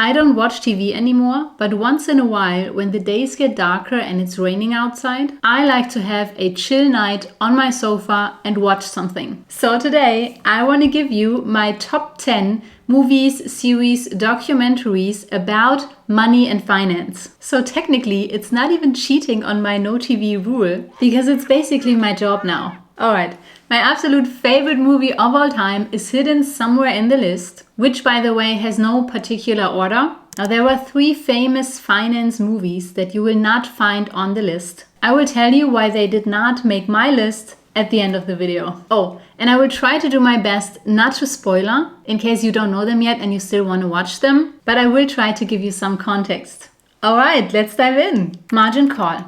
I don't watch TV anymore, but once in a while, when the days get darker and it's raining outside, I like to have a chill night on my sofa and watch something. So today, I want to give you my top 10 movies, series, documentaries about money and finance. So technically, it's not even cheating on my no TV rule, because it's basically my job now. Alright, my absolute favorite movie of all time is hidden somewhere in the list, which by the way has no particular order. Now there were 3 famous finance movies that you will not find on the list. I will tell you why they did not make my list at the end of the video. Oh, and I will try to do my best not to spoiler, in case you don't know them yet and you still want to watch them, but I will try to give you some context. Alright, let's dive in. Margin Call.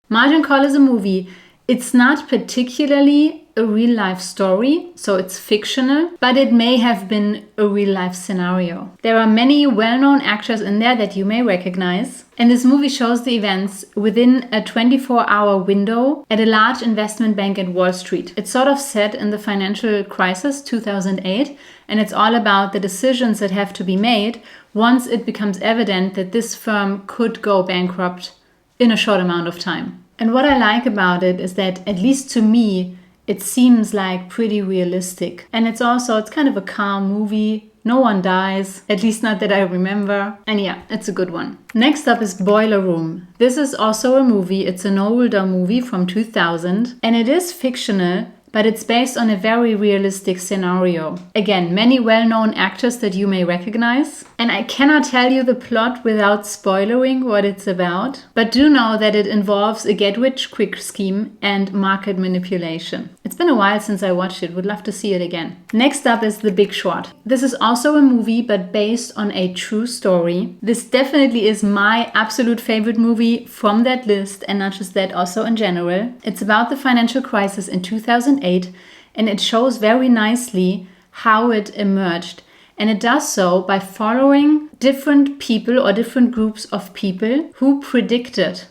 Margin Call is a movie. It's not particularly a real life story, so it's fictional, but it may have been a real life scenario. There are many well-known actors in there that you may recognize, and this movie shows the events within a 24-hour window at a large investment bank at Wall Street. It's sort of set in the financial crisis 2008, and it's all about the decisions that have to be made once it becomes evident that this firm could go bankrupt in a short amount of time. And what I like about it is that, at least to me, it seems like pretty realistic. And it's kind of a calm movie. No one dies, at least not that I remember. And yeah, it's a good one. Next up is Boiler Room. This is also a movie. It's an older movie from 2000. And it is fictional, but it's based on a very realistic scenario. Again, many well-known actors that you may recognize. And I cannot tell you the plot without spoiling what it's about, but do know that it involves a get-rich-quick scheme and market manipulation. It's been a while since I watched it. Would love to see it again. Next up is The Big Short. This is also a movie, but based on a true story. This definitely is my absolute favorite movie from that list, and not just that, also in general. It's about the financial crisis in 2008, and it shows very nicely how it emerged. And it does so by following different people or different groups of people who predicted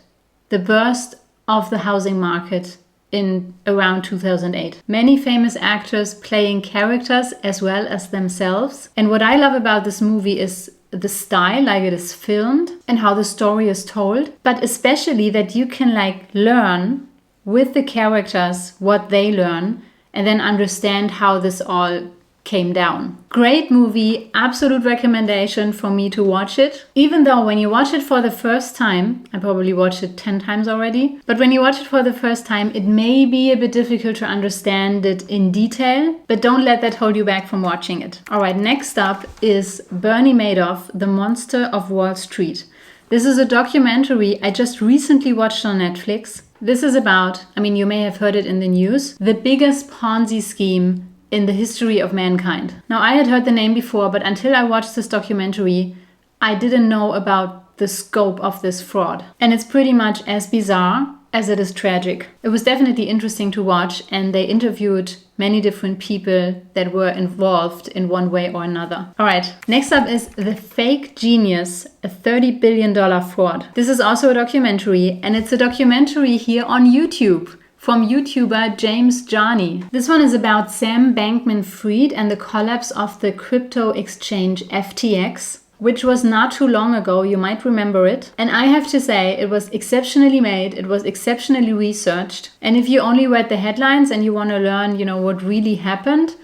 the burst of the housing market in around 2008. Many famous actors playing characters as well as themselves. And what I love about this movie is the style, like it is filmed, and how the story is told, but especially that you can learn with the characters what they learn and then understand how this all came down. Great movie, absolute recommendation for me to watch it. Even though when you watch it for the first time, I probably watched it 10 times already, but when you watch it for the first time, it may be a bit difficult to understand it in detail, but don't let that hold you back from watching it. Alright, next up is Bernie Madoff, The Monster of Wall Street. This is a documentary I just recently watched on Netflix. This is about, you may have heard it in the news, the biggest Ponzi scheme in the history of mankind. Now, I had heard the name before, but until I watched this documentary, I didn't know about the scope of this fraud. And it's pretty much as bizarre as it is tragic. It was definitely interesting to watch, and they interviewed many different people that were involved in one way or another. Alright, next up is The Fake Genius, a $30 billion fraud. This is also a documentary, and it's a documentary here on YouTube from YouTuber James Johnny. This one is about Sam Bankman-Fried and the collapse of the crypto exchange FTX, which was not too long ago. You might remember it. And I have to say, it was exceptionally made. It was exceptionally researched. And if you only read the headlines and you want to learn, what really happened,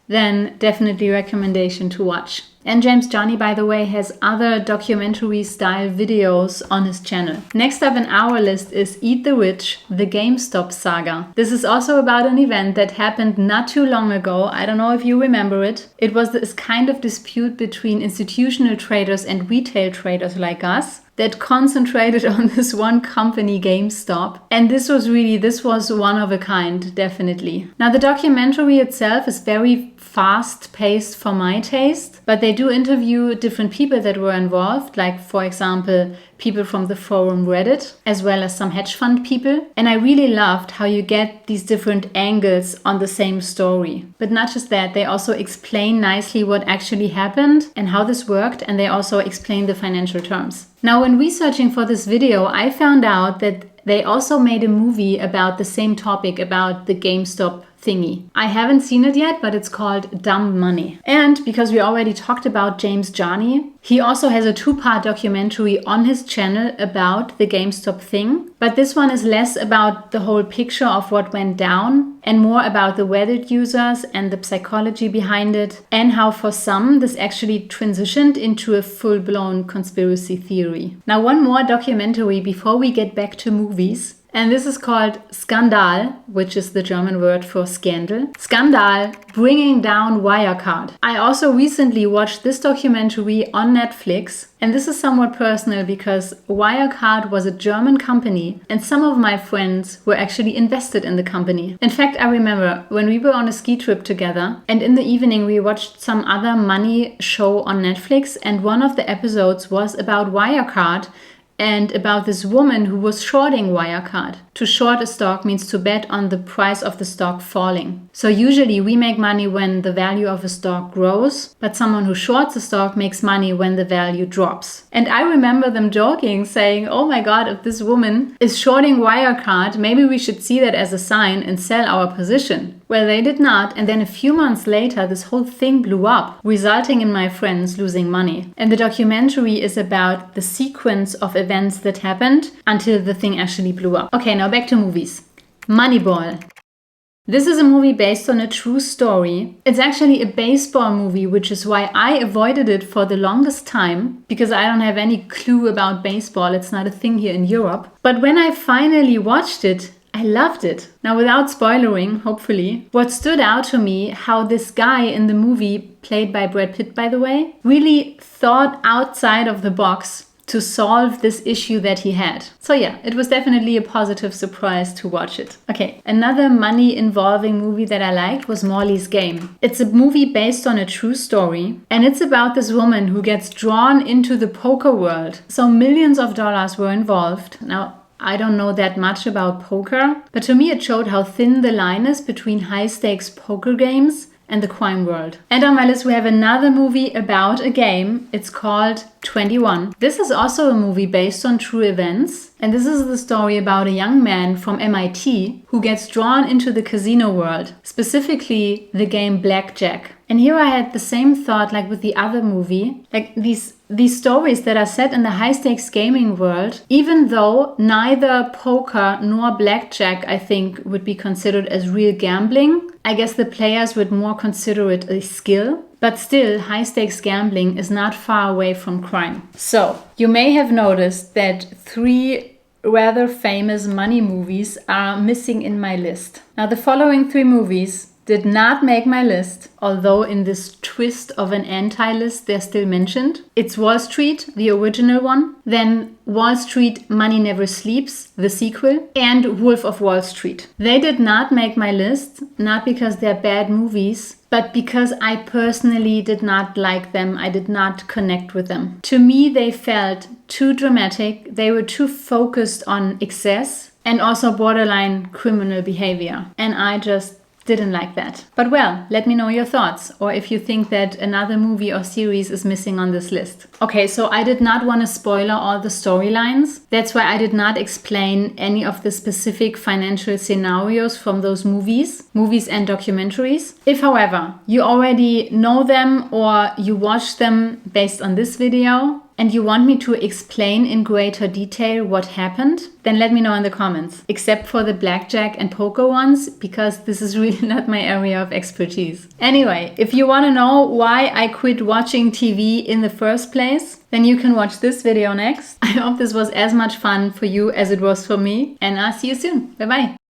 then definitely recommendation to watch. And James Johnny, by the way, has other documentary style videos on his channel. Next up in our list is Eat the Rich, the GameStop saga. This is also about an event that happened not too long ago. I don't know if you remember it. It was this kind of dispute between institutional traders and retail traders like us that concentrated on this one company, GameStop. And this was one of a kind, definitely. Now, the documentary itself is very fast-paced for my taste, but they do interview different people that were involved, like, for example, people from the forum Reddit, as well as some hedge fund people. And I really loved how you get these different angles on the same story. But not just that, they also explain nicely what actually happened and how this worked, and they also explain the financial terms. Now, when researching for this video, I found out that they also made a movie about the same topic, about the GameStop thingy. I haven't seen it yet, but it's called Dumb Money. And because we already talked about James Johnny, he also has a 2-part documentary on his channel about the GameStop thing. But this one is less about the whole picture of what went down and more about the Reddit users and the psychology behind it, and how for some this actually transitioned into a full-blown conspiracy theory. Now, one more documentary before we get back to movies. And this is called Skandal, which is the German word for scandal. Skandal, bringing down Wirecard. I also recently watched this documentary on Netflix. And this is somewhat personal because Wirecard was a German company and some of my friends were actually invested in the company. In fact, I remember when we were on a ski trip together and in the evening we watched some other money show on Netflix, and one of the episodes was about Wirecard and about this woman who was shorting Wirecard. To short a stock means to bet on the price of the stock falling. So usually we make money when the value of a stock grows, but someone who shorts a stock makes money when the value drops. And I remember them joking, saying, oh my god, if this woman is shorting Wirecard, maybe we should see that as a sign and sell our position. Well, they did not, and then a few months later this whole thing blew up, resulting in my friends losing money. And the documentary is about the sequence of events that happened until the thing actually blew up. Okay, now back to movies. Moneyball. This is a movie based on a true story. It's actually a baseball movie, which is why I avoided it for the longest time, because I don't have any clue about baseball. It's not a thing here in Europe. But when I finally watched it, I loved it. Now, without spoiling, hopefully, what stood out to me, how this guy in the movie, played by Brad Pitt by the way, really thought outside of the box to solve this issue that he had. So yeah, it was definitely a positive surprise to watch it. Okay, another money involving movie that I liked was Molly's Game. It's a movie based on a true story, and it's about this woman who gets drawn into the poker world. So millions of dollars were involved. Now, I don't know that much about poker, but to me it showed how thin the line is between high-stakes poker games and the crime world. And on my list we have another movie about a game. It's called 21. This is also a movie based on true events, and this is the story about a young man from MIT who gets drawn into the casino world, specifically the game Blackjack. And here I had the same thought like with the other movie, like these stories that are set in the high-stakes gaming world, even though neither poker nor blackjack, I think, would be considered as real gambling. I guess the players would more consider it a skill. But still, high-stakes gambling is not far away from crime. So, you may have noticed that 3 rather famous money movies are missing in my list. Now, the following 3 movies did not make my list, although in this twist of an anti-list they're still mentioned. It's Wall Street, the original one, then Wall Street Money Never Sleeps, the sequel, and Wolf of Wall Street. They did not make my list, not because they're bad movies, but because I personally did not like them. I did not connect with them. To me, they felt too dramatic, they were too focused on excess, and also borderline criminal behavior. And I just didn't like that. But well, let me know your thoughts, or if you think that another movie or series is missing on this list. Okay, so I did not want to spoiler all the storylines. That's why I did not explain any of the specific financial scenarios from those movies and documentaries. If, however, you already know them or you watched them based on this video, and you want me to explain in greater detail what happened, then let me know in the comments. Except for the blackjack and poker ones, because this is really not my area of expertise. Anyway, if you want to know why I quit watching TV in the first place, then you can watch this video next. I hope this was as much fun for you as it was for me, and I'll see you soon. Bye bye.